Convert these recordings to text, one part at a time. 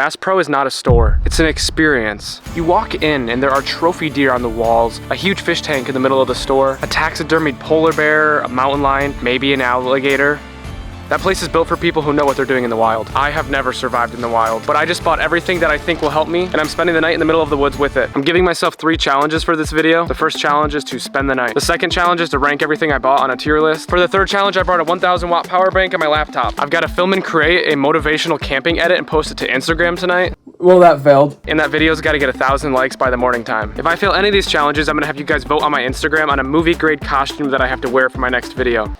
Bass Pro is not a store, it's an experience. You walk in and there are trophy deer on the walls, a huge fish tank in the middle of the store, a taxidermied polar bear, a mountain lion, maybe an alligator. That place is built for people who know what they're doing in the wild. I have never survived in the wild, but I just bought everything that I think will help me, and I'm spending the night in the middle of the woods with it. I'm giving myself 3 challenges for this video. The first challenge is to spend the night. The second challenge is to rank everything I bought on a tier list. For the third challenge, I brought a 1000 watt power bank and my laptop. I've got to film and create a motivational camping edit and post it to Instagram tonight. Well, that failed. And that video's got to get 1,000 likes by the morning time. If I fail any of these challenges, I'm gonna have you guys vote on my Instagram on a movie grade costume that I have to wear for my next video.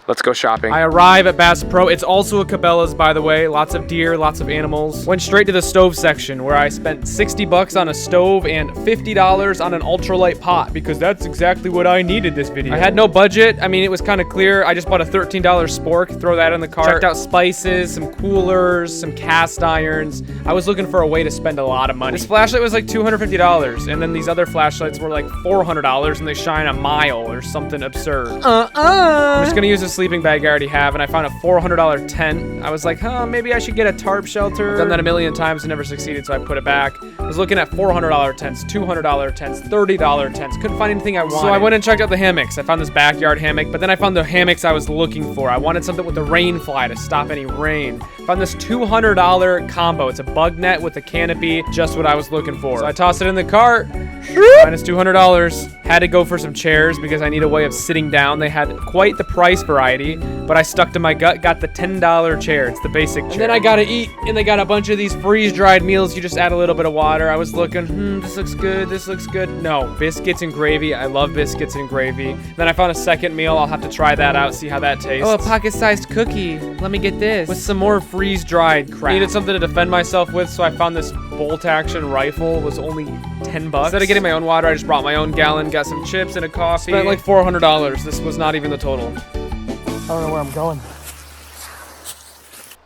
Let's go shopping. I arrive at Bass Pro. It's also a Cabela's, by the way. Lots of deer, lots of animals. Went straight to the stove section where I spent 60 bucks on a stove and $50 on an ultralight pot because that's exactly what I needed this video. I had no budget. I mean, it was kind of clear. I just bought a $13 spork, throw that in the cart. Checked out spices, some coolers, some cast irons. I was looking for a way to spend a lot of money. This flashlight was like $250, and then these other flashlights were like $400, and they shine a mile or something absurd. I'm just gonna use this sleeping bag I already have, and I found a $400 tent. I was like, maybe I should get a tarp shelter. I've done that a million times and never succeeded, so I put it back. I was looking at $400 tents, $200 tents, $30 tents. Couldn't find anything I wanted. So I went and checked out the hammocks. I found this backyard hammock, but then I found the hammocks I was looking for. I wanted something with a rain fly to stop any rain. Found this $200 combo. It's a bug net with a canopy, just what I was looking for. So I tossed it in the cart. Minus $200. Had to go for some chairs because I need a way of sitting down. They had quite the price variety, but I stuck to my gut, got the $10 chair. It's the basic chair. And then I gotta eat, and they got a bunch of these freeze-dried meals. You just add a little bit of water. I was looking, this looks good, this looks good. No, biscuits and gravy. I love biscuits and gravy. Then I found a second meal. I'll have to try that out, see how that tastes. Oh, a pocket-sized cookie. Let me get this. With some more freeze-dried crap. Needed something to defend myself with, so I found this bolt-action rifle. It was only 10 bucks. Instead of getting my own water, I just brought my own gallon, got some chips and a coffee. Spent like $400. This was not even the total. I don't know where I'm going.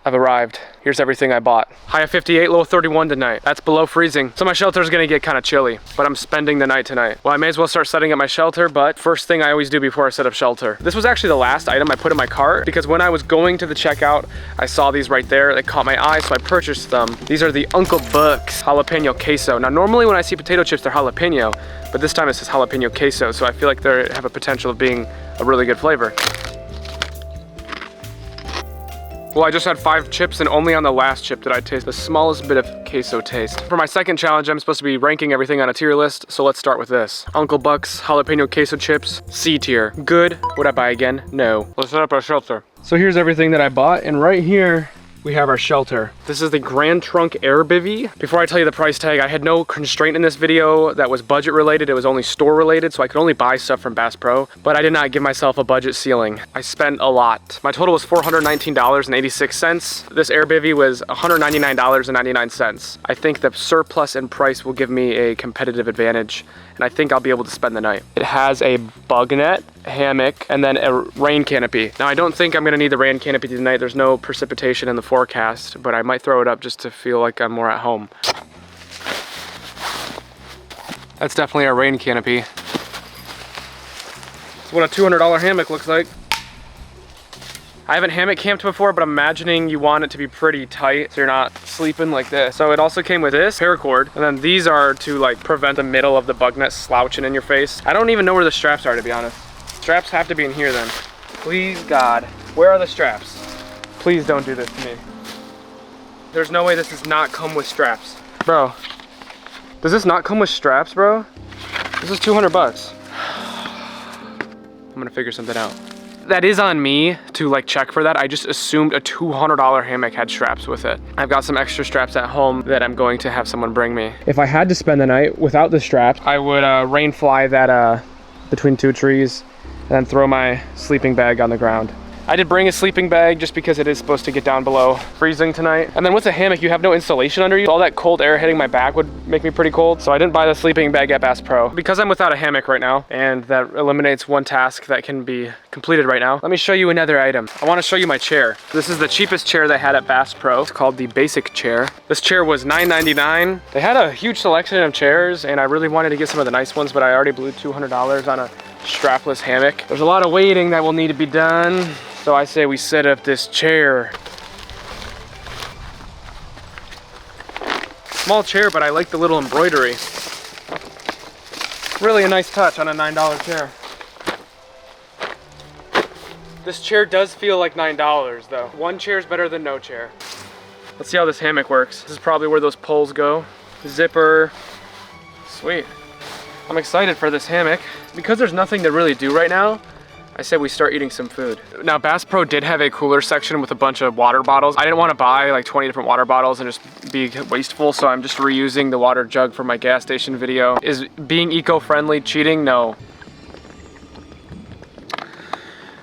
I've arrived. Here's everything I bought. High of 58, low of 31 tonight. That's below freezing. So my shelter's gonna get kind of chilly, but I'm spending the night tonight. Well, I may as well start setting up my shelter, but first thing I always do before I set up shelter. This was actually the last item I put in my cart because when I was going to the checkout, I saw these right there. They caught my eye, so I purchased them. These are the Uncle Buck's jalapeno queso. Now, normally when I see potato chips, they're jalapeno, but this time it says jalapeno queso, so I feel like they have a potential of being a really good flavor. Well, I just had 5 chips, and only on the last chip did I taste the smallest bit of queso taste. For my second challenge, I'm supposed to be ranking everything on a tier list, so let's start with this. Uncle Buck's jalapeno queso chips, C tier. Good. Would I buy again? No. Let's set up our shelter. So here's everything that I bought, and right here, we have our shelter. This is the Grand Trunk Air Bivy. Before I tell you the price tag, I had no constraint in this video that was budget related. It was only store related, so I could only buy stuff from Bass Pro, but I did not give myself a budget ceiling. I spent a lot. My total was $419.86. This Air Bivy was $199.99. I think the surplus in price will give me a competitive advantage, and I think I'll be able to spend the night. It has a bug net, hammock, and then a rain canopy. Now, I don't think I'm gonna need the rain canopy tonight. There's no precipitation in the forecast, but I might throw it up just to feel like I'm more at home. That's definitely a rain canopy. That's what a $200 hammock looks like. I haven't hammock camped before, but I'm imagining you want it to be pretty tight so you're not sleeping like this. So it also came with this paracord, and then these are to like prevent the middle of the bug net slouching in your face. I don't even know where the straps are, to be honest. Straps have to be in here then. Please God, where are the straps? Please don't do this to me. There's no way this does not come with straps. Bro, does this not come with straps, bro? This is 200 bucks. I'm gonna figure something out. That is on me to like check for that. I just assumed a $200 hammock had straps with it. I've got some extra straps at home that I'm going to have someone bring me. If I had to spend the night without the straps, I would rain fly that between 2 trees and then throw my sleeping bag on the ground. I did bring a sleeping bag just because it is supposed to get down below freezing tonight. And then with a hammock, you have no insulation under you. All that cold air hitting my back would make me pretty cold. So I didn't buy the sleeping bag at Bass Pro. Because I'm without a hammock right now, and that eliminates one task that can be completed right now, let me show you another item. I want to show you my chair. This is the cheapest chair they had at Bass Pro. It's called the Basic Chair. This chair was $9.99. They had a huge selection of chairs, and I really wanted to get some of the nice ones, but I already blew $200 on a strapless hammock. There's a lot of waiting that will need to be done. So I say we set up this chair. small chair, but I like the little embroidery. Really a nice touch on a $9 chair. This chair does feel like $9 though. One chair is better than no chair. Let's see how this hammock works. This is probably where those poles go. Zipper. Sweet. I'm excited for this hammock. Because there's nothing to really do right now, I said we start eating some food. Now, Bass Pro did have a cooler section with a bunch of water bottles. I didn't want to buy like 20 different water bottles and just be wasteful, so I'm just reusing the water jug from my gas station video. Is being eco-friendly cheating? No.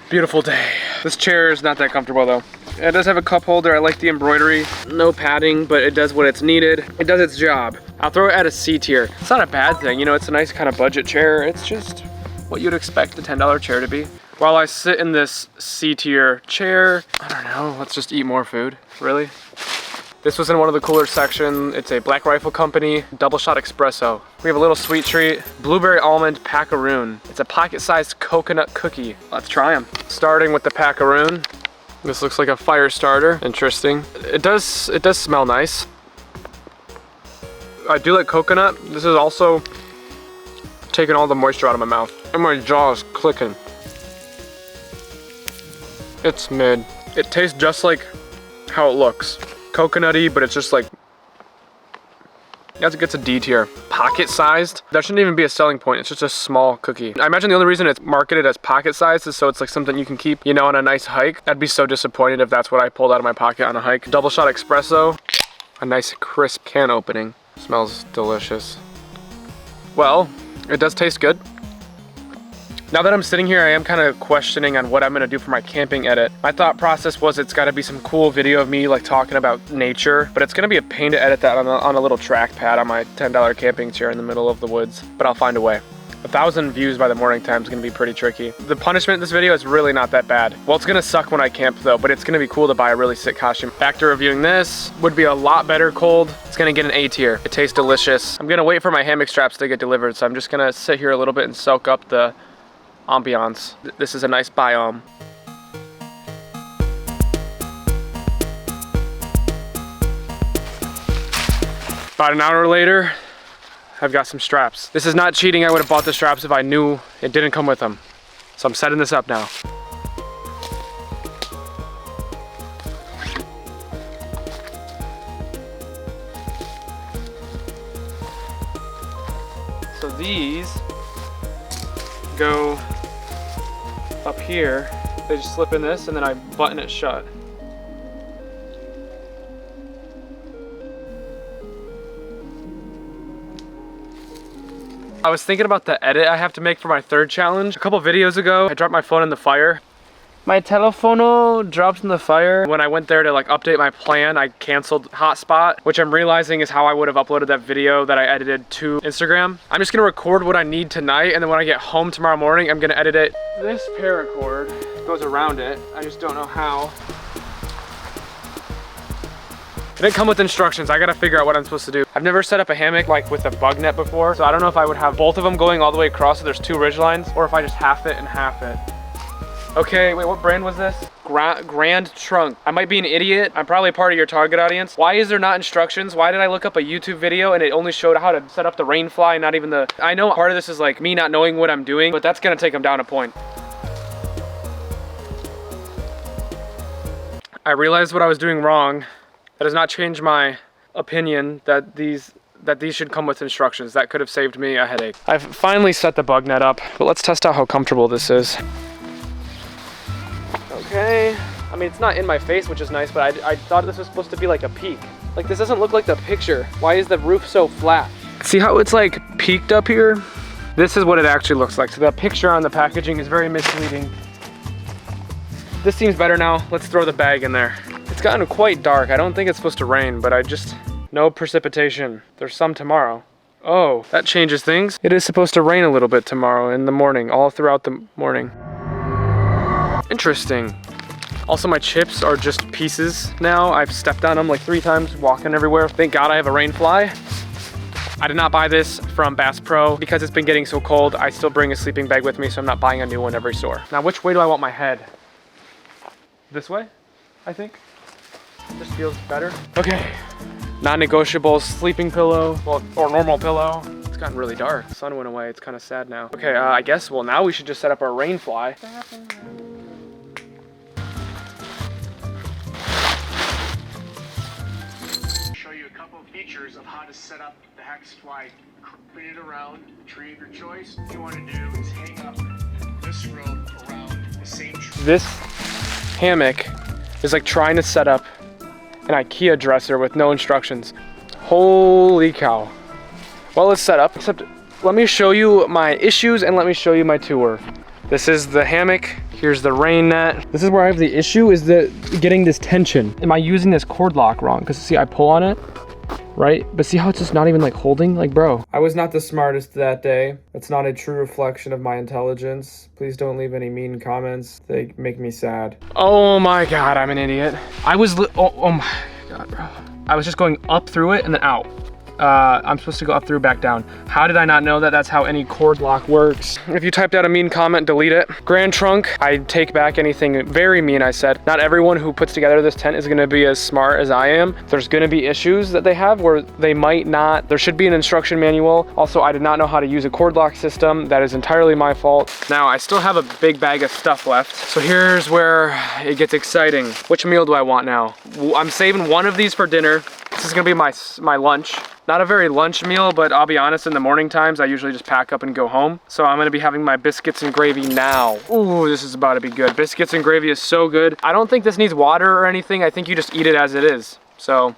Beautiful day. This chair is not that comfortable though. It does have a cup holder. I like the embroidery. No padding, but it does what it's needed. It does its job. I'll throw it at a C tier. It's not a bad thing, you know, it's a nice kind of budget chair. It's just what you'd expect a $10 chair to be. While I sit in this C tier chair, I don't know, let's just eat more food, really. This was in one of the cooler section. It's a Black Rifle Company double shot espresso. We have a little sweet treat, blueberry almond packaroon. It's a pocket-sized coconut cookie. Let's try them. Starting with the packaroon. This looks like a fire starter. Interesting. It does smell nice. I do like coconut. This is also taking all the moisture out of my mouth. And my jaw is clicking. It's mid. It tastes just like how it looks. Coconutty, but it's just like, it gets a D tier. Pocket sized. That shouldn't even be a selling point. It's just a small cookie. I imagine the only reason it's marketed as pocket sized is so it's like something you can keep, you know, on a nice hike. I'd be so disappointed if that's what I pulled out of my pocket on a hike. Double shot espresso. A nice crisp can opening. Smells delicious. Well, it does taste good. Now that I'm sitting here, I am kind of questioning on what I'm gonna do for my camping edit. My thought process was it's gotta be some cool video of me like talking about nature, but it's gonna be a pain to edit that on a little trackpad on my $10 camping chair in the middle of the woods, but I'll find a way. 1,000 views by the morning time is gonna be pretty tricky. The punishment in this video is really not that bad. Well, it's gonna suck when I camp though, but it's gonna be cool to buy a really sick costume. Back to reviewing this, would be a lot better cold. It's gonna get an A tier. It tastes delicious. I'm gonna wait for my hammock straps to get delivered, so I'm just gonna sit here a little bit and soak up the ambiance. This is a nice biome. About an hour later, I've got some straps. This is not cheating. I would have bought the straps if I knew it didn't come with them. So I'm setting this up now. So these go up here. They just slip in this and then I button it shut. I was thinking about the edit I have to make for my third challenge. A couple videos ago, I dropped my phone in the fire. My telefono dropped in the fire. When I went there to like update my plan, I canceled hotspot, which I'm realizing is how I would have uploaded that video that I edited to Instagram. I'm just gonna record what I need tonight, and then when I get home tomorrow morning, I'm gonna edit it. This paracord goes around it. I just don't know how. It didn't come with instructions. I gotta figure out what I'm supposed to do. I've never set up a hammock like with a bug net before, so I don't know if I would have both of them going all the way across so there's two ridge lines, or if I just half it and half it. Okay, wait, what brand was this? Grand Trunk. I might be an idiot. I'm probably part of your target audience. Why is there not instructions? Why did I look up a YouTube video and it only showed how to set up the rain fly, not even the... I know part of this is like me not knowing what I'm doing, but that's gonna take them down a point. I realized what I was doing wrong. That does not change my opinion that these should come with instructions. That could have saved me a headache. I've finally set the bug net up, but let's test out how comfortable this is. Okay, I mean, it's not in my face, which is nice, but I thought this was supposed to be like a peak. Like, this doesn't look like the picture. Why is the roof so flat? See how it's like peaked up here? This is what it actually looks like. So the picture on the packaging is very misleading. This seems better now. Let's throw the bag in there. It's gotten quite dark. I don't think it's supposed to rain, but no precipitation. There's some tomorrow. Oh, that changes things. It is supposed to rain a little bit tomorrow in the morning, all throughout the morning. Interesting. Also, my chips are just pieces now. I've stepped on them like 3 times, walking everywhere. Thank God I have a rain fly. I did not buy this from Bass Pro because it's been getting so cold. I still bring a sleeping bag with me, so I'm not buying a new one every store. Now, which way do I want my head? This way, I think. This feels better. Okay, Non-negotiable sleeping pillow, well, or normal pillow. It's gotten really dark. The sun went away. It's kind of sad now. Okay, I guess, well, now we should just set up our rain fly. Show you a couple of features of how to set up the hex fly. Put it around a tree of your choice. What you want to do is hang up this rope around the same tree. This hammock is like trying to set up an IKEA dresser with no instructions. Holy cow. Well, it's set up, except let me show you my issues and let me show you my tour. This is the hammock. Here's the rain net. This is where I have the issue, is getting this tension. Am I using this cord lock wrong? Because see, I pull on it, right? But see how it's just not even like holding? Like, bro. I was not the smartest that day. That's not a true reflection of my intelligence. Please don't leave any mean comments. They make me sad. Oh my God, I'm an idiot. I was, oh my God, bro. I was just going up through it and then out. I'm supposed to go up through, back down. How did I not know that? That's how any cord lock works. If you typed out a mean comment, delete it. Grand Trunk, I take back anything very mean I said. Not everyone who puts together this tent is gonna be as smart as I am. There's gonna be issues that they have where they might not. There should be an instruction manual. Also, I did not know how to use a cord lock system. That is entirely my fault. Now, I still have a big bag of stuff left. So here's where it gets exciting. Which meal do I want now? I'm saving one of these for dinner. This is gonna be my lunch. Not a very lunch meal, but I'll be honest, in the morning times, I usually just pack up and go home. So I'm gonna be having my biscuits and gravy now. Ooh, this is about to be good. Biscuits and gravy is so good. I don't think this needs water or anything. I think you just eat it as it is. So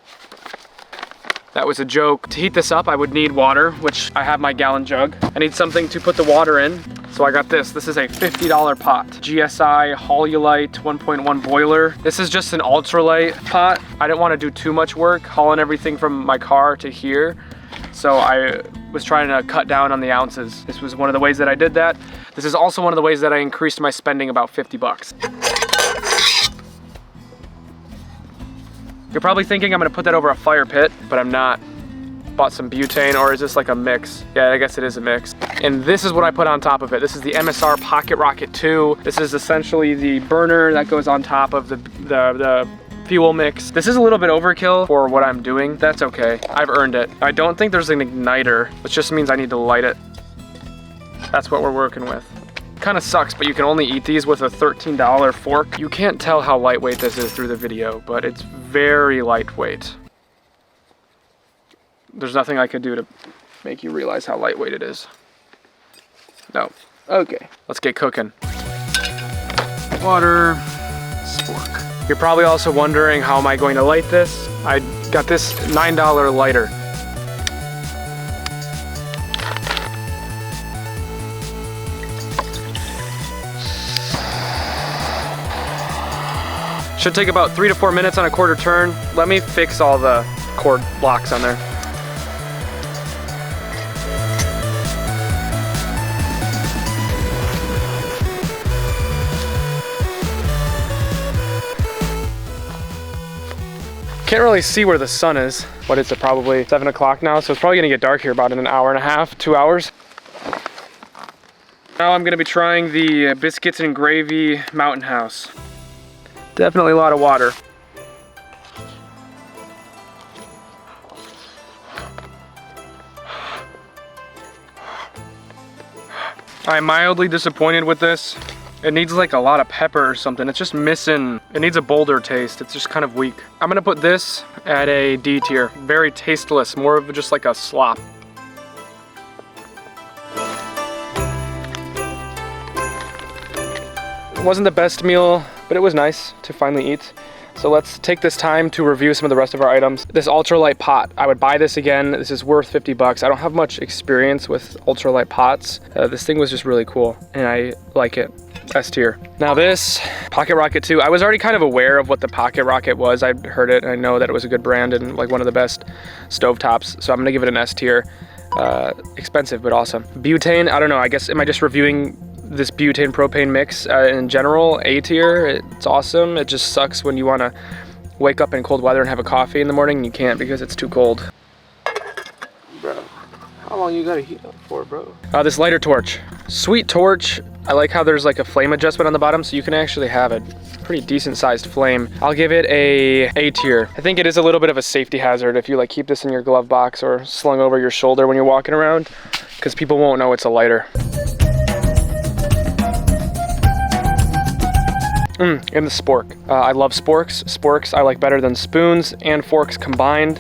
that was a joke. To heat this up, I would need water, which I have my gallon jug. I need something to put the water in. So I got this. This is a $50 pot. GSI Holulite 1.1 boiler. This is just an ultralight pot. I didn't want to do too much work hauling everything from my car to here. So I was trying to cut down on the ounces. This was one of the ways that I did that. This is also one of the ways that I increased my spending about 50 bucks. You're probably thinking I'm gonna put that over a fire pit, but I'm not. Bought some butane, or is this like a mix? Yeah, I guess it is a mix. And this is what I put on top of it. This is the MSR Pocket Rocket 2. This is essentially the burner that goes on top of the fuel mix. This is a little bit overkill for what I'm doing. That's okay, I've earned it. I don't think there's an igniter, which just means I need to light it. That's what we're working with. Kind of sucks, but you can only eat these with a $13 fork. You can't tell how lightweight this is through the video, but it's very lightweight. There's nothing I could do to make you realize how lightweight it is. No. Okay, let's get cooking. Water, spork. You're probably also wondering, how am I going to light this? I got this $9 lighter. Should take about 3 to 4 minutes on a quarter turn. Let me fix all the cord locks on there. Can't really see where the sun is. What is it, probably 7 o'clock now? So it's probably gonna get dark here about in an hour and a half, 2 hours. Now I'm gonna be trying the biscuits and gravy Mountain House. Definitely a lot of water. I'm mildly disappointed with this. It needs like a lot of pepper or something. It's just missing, it needs a bolder taste. It's just kind of weak. I'm gonna put this at a D tier. Very tasteless, more of just like a slop. It wasn't the best meal, but it was nice to finally eat. So let's take this time to review some of the rest of our items. This ultralight pot, I would buy this again. This is worth 50 bucks. I don't have much experience with ultralight pots. This thing was just really cool and I like it. S tier. Now this Pocket Rocket 2, I was already kind of aware of what the Pocket Rocket was. I'd heard it and I know that it was a good brand and like one of the best stovetops. So I'm gonna give it an S tier. Expensive, but awesome. Butane, I don't know, I guess, am I just reviewing this butane propane mix in general? A tier. It's awesome. It just sucks when you want to wake up in cold weather and have a coffee in the morning and you can't because it's too cold. Bro, how long you gotta heat up for, bro? This lighter torch. Sweet torch. I like how there's like a flame adjustment on the bottom, so you can actually have a pretty decent sized flame. I'll give it A tier. I think it is a little bit of a safety hazard if you like keep this in your glove box or slung over your shoulder when you're walking around, because people won't know it's a lighter. And the spork. I love sporks. Sporks I like better than spoons and forks combined.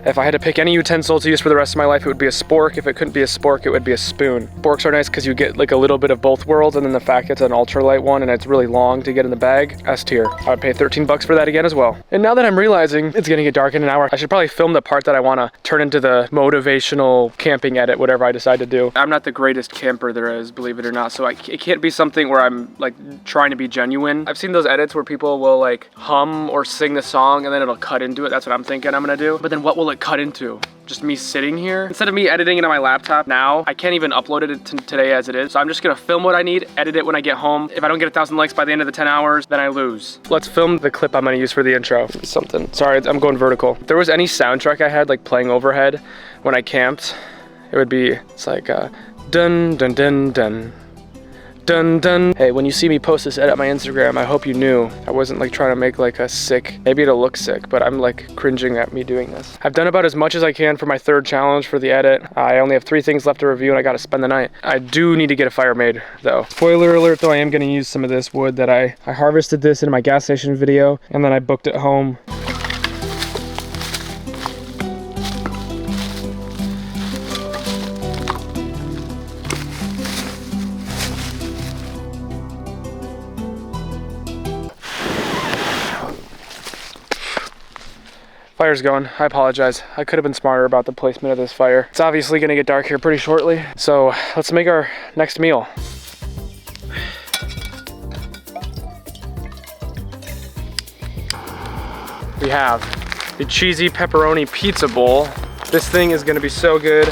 If I had to pick any utensil to use for the rest of my life, it would be a spork. If it couldn't be a spork, it would be a spoon. Sporks are nice because you get like a little bit of both worlds, and then the fact it's an ultralight one and it's really long to get in the bag, S tier. I would pay 13 bucks for that again as well. And now that I'm realizing it's gonna get dark in an hour, I should probably film the part that I wanna turn into the motivational camping edit, whatever I decide to do. I'm not the greatest camper there is, believe it or not, so it can't be something where I'm like trying to be genuine. I've seen those edits where people will like hum or sing the song and then it'll cut into it. That's what I'm thinking I'm gonna do. But then what will it cut into? Just me sitting here? Instead of me editing it on my laptop now, I can't even upload it today as it is. So I'm just gonna film what I need, edit it when I get home. If I don't get 1,000 likes by the end of the 10 hours, then I lose. Let's film the clip I'm gonna use for the intro. Something, sorry, I'm going vertical. If there was any soundtrack I had like playing overhead when I camped, it would be, it's like dun dun dun dun. Dun dun. Hey, when you see me post this edit on my Instagram, I hope you knew I wasn't like trying to make like a sick, maybe it'll look sick, but I'm like cringing at me doing this. I've done about as much as I can for my third challenge for the edit. I only have 3 things left to review and I gotta spend the night. I do need to get a fire made though. Spoiler alert though, I am gonna use some of this wood that I harvested this in my gas station video and then I booked it home. Fire's going. I apologize. I could have been smarter about the placement of this fire. It's obviously gonna get dark here pretty shortly, so let's make our next meal. We have the cheesy pepperoni pizza bowl. This thing is gonna be so good.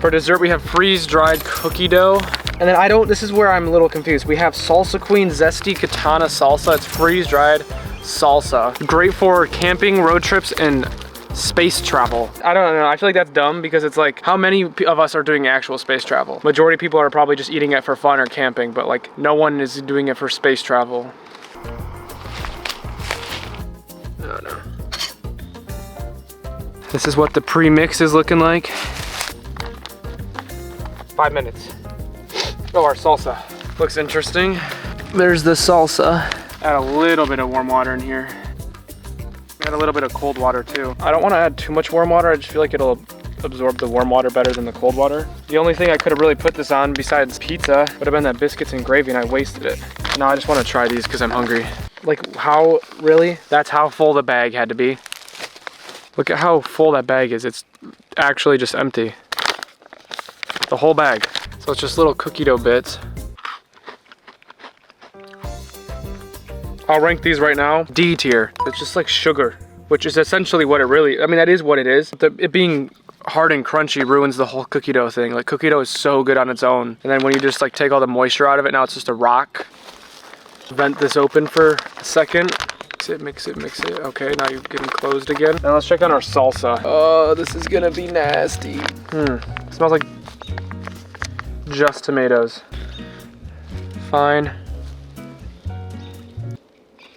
For dessert, we have freeze-dried cookie dough. And then this is where I'm a little confused. We have Salsa Queen Zesty Katana Salsa. It's freeze-dried salsa. Great for camping, road trips, and space travel. I don't know, I feel like that's dumb because it's like, how many of us are doing actual space travel? Majority of people are probably just eating it for fun or camping, but like no one is doing it for space travel. Oh no. This is what the pre-mix is looking like. 5 minutes. Oh, our salsa. Looks interesting. There's the salsa. Add a little bit of warm water in here. Add a little bit of cold water too. I don't want to add too much warm water. I just feel like it'll absorb the warm water better than the cold water. The only thing I could have really put this on besides pizza would have been that biscuits and gravy, and I wasted it. Now I just want to try these because I'm hungry. Like how, really? That's how full the bag had to be. Look at how full that bag is. It's actually just empty. The whole bag. So it's just little cookie dough bits. I'll rank these right now D tier. It's just like sugar, which is essentially what it really, I mean, that is what it is. It being hard and crunchy ruins the whole cookie dough thing. Like cookie dough is so good on its own. And then when you just like take all the moisture out of it, now it's just a rock. Vent this open for a second. Mix it, mix it, mix it. Okay, now you're getting closed again. Now let's check on our salsa. Oh, this is gonna be nasty. It smells like just tomatoes. Fine.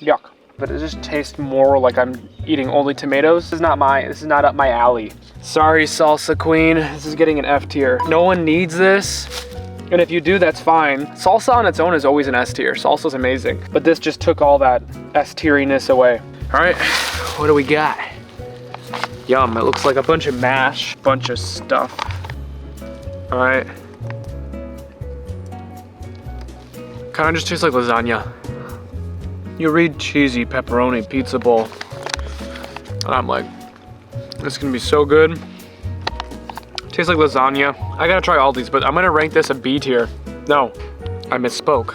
Yuck. But it just tastes more like I'm eating only tomatoes. This is not up my alley. Sorry, Salsa Queen. This is getting an F tier. No one needs this. And if you do, that's fine. Salsa on its own is always an S tier. Salsa's amazing. But this just took all that S tieriness away. All right, what do we got? Yum, it looks like a bunch of mash, bunch of stuff. All right. Kind of just tastes like lasagna. You read cheesy pepperoni pizza bowl, and I'm like, this is gonna be so good. Tastes like lasagna. I gotta try all these, but I'm gonna rank this a B tier. No, I misspoke.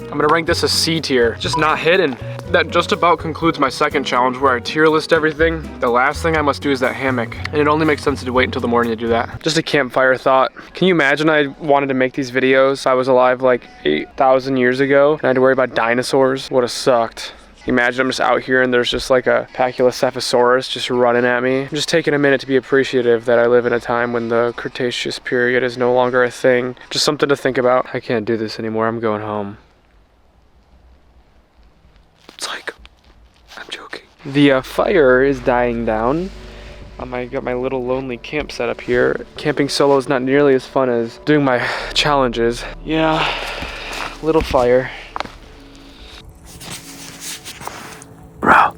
I'm gonna rank this a C tier. Just not hidden. That just about concludes my second challenge where I tier list everything. The last thing I must do is that hammock. And it only makes sense to wait until the morning to do that. Just a campfire thought. Can you imagine I wanted to make these videos? I was alive like 8,000 years ago and I had to worry about dinosaurs. Would have sucked. Imagine I'm just out here and there's just like a Pachylocephosaurus just running at me. I'm just taking a minute to be appreciative that I live in a time when the Cretaceous period is no longer a thing. Just something to think about. I can't do this anymore. I'm going home. It's like, I'm joking. The fire is dying down. I got my little lonely camp set up here. Camping solo is not nearly as fun as doing my challenges. Yeah, little fire. Bro,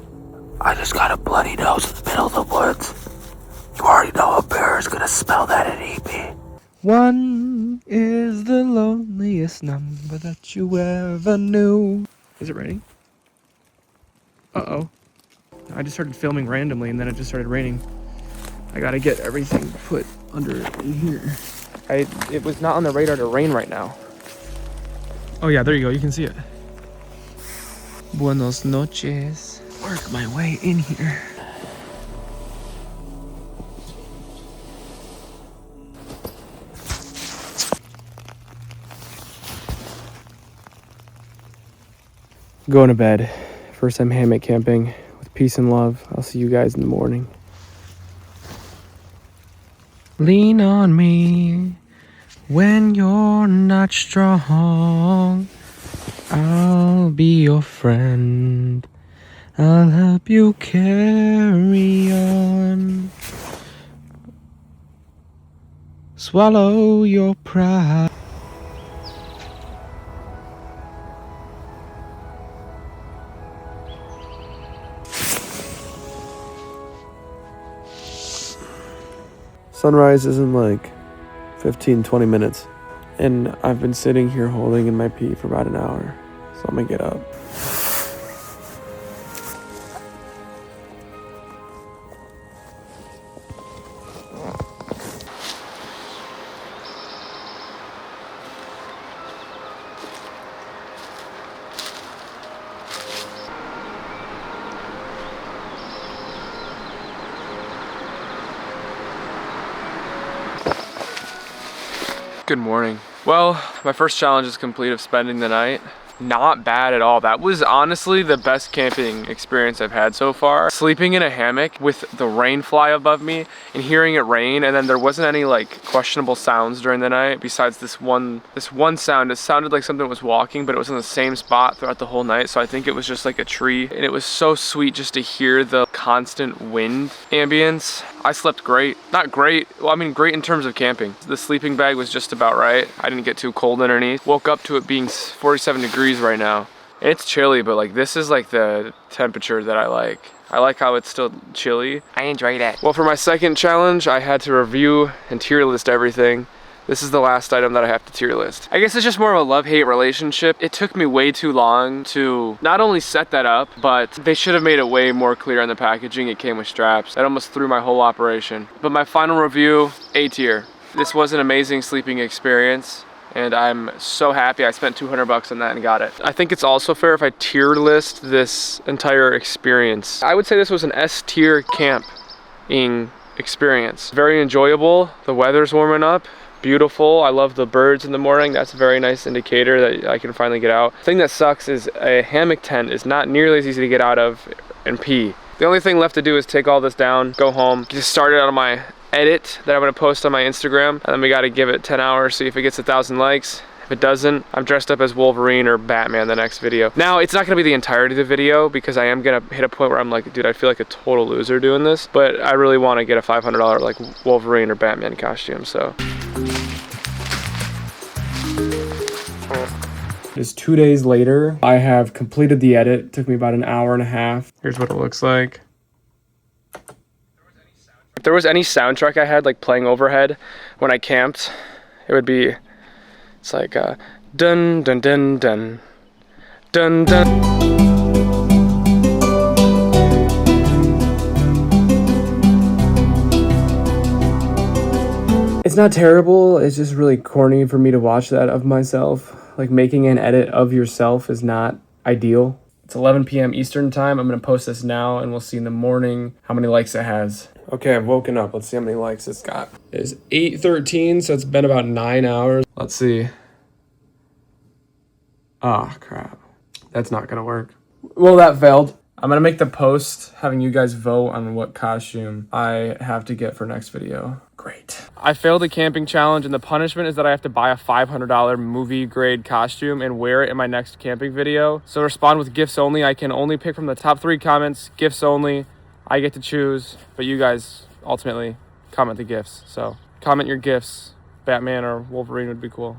I just got a bloody nose in the middle of the woods. You already know a bear is gonna smell that and eat me. One is the loneliest number that you ever knew. Is it raining? Uh-oh. I just started filming randomly and then it just started raining. I gotta get everything put under in here. It was not on the radar to rain right now. Oh yeah, there you go, you can see it. Buenos noches. Work my way in here. Going to bed. First time hammock camping with peace and love. I'll see you guys in the morning. Lean on me when you're not strong. I'll be your friend. I'll help you carry on. Swallow your pride. Sunrise is in like 15-20 minutes, and I've been sitting here holding in my pee for about an hour, so I'm gonna get up. Good morning. Well, my first challenge is complete of spending the night. Not bad at all. That was honestly the best camping experience I've had so far. Sleeping in a hammock with the rain fly above me and hearing it rain, and then there wasn't any like questionable sounds during the night besides this one sound. It sounded like something was walking, but it was in the same spot throughout the whole night, so I think it was just like a tree. And it was so sweet just to hear the constant wind ambience. I slept great. Not great, well, I mean great in terms of camping. The sleeping bag was just about right. I didn't get too cold underneath. Woke up to it being 47 degrees right now. And it's chilly, but like this is like the temperature that I like. I like how it's still chilly. I enjoy that. Well, for my second challenge, I had to review and tier list everything. This is the last item that I have to tier list. I guess it's just more of a love-hate relationship. It took me way too long to not only set that up, but they should have made it way more clear on the packaging. It came with straps. That almost threw my whole operation. But my final review, A tier. This was an amazing sleeping experience, and I'm so happy I spent 200 bucks on that and got it. I think it's also fair if I tier list this entire experience. I would say this was an S tier camping experience. Very enjoyable. The weather's warming up. Beautiful. I love the birds in the morning. That's a very nice indicator that I can finally get out. The thing that sucks is a hammock tent is not nearly as easy to get out of and pee. The only thing left to do is take all this down, go home, get started on my edit that I'm gonna post on my Instagram, and then we gotta give it 10 hours, see if it gets 1,000 likes. If it doesn't, I'm dressed up as Wolverine or Batman the next video. Now, it's not gonna be the entirety of the video because I am gonna hit a point where I'm like, dude, I feel like a total loser doing this, but I really wanna get a $500 like Wolverine or Batman costume, so. It's 2 days later. I have completed the edit. It took me about an hour and a half. Here's what it looks like. If there was any soundtrack I had like playing overhead when I camped, it would be, it's like dun dun dun dun dun dun. It's not terrible, it's just really corny for me to watch that of myself. Like making an edit of yourself is not ideal. It's 11 p.m. Eastern time. I'm gonna post this now and we'll see in the morning how many likes it has. Okay, I've woken up. Let's see how many likes it's got. It's 8:13, so it's been about 9 hours. Let's see. Ah, crap. That's not gonna work. Well, that failed. I'm gonna make the post having you guys vote on what costume I have to get for next video. Great. I failed the camping challenge, and the punishment is that I have to buy a $500 movie grade costume and wear it in my next camping video. So respond with gifts only. I can only pick from the top 3 comments. Gifts only. I get to choose, but you guys ultimately comment the gifts. So comment your gifts. Batman or Wolverine would be cool.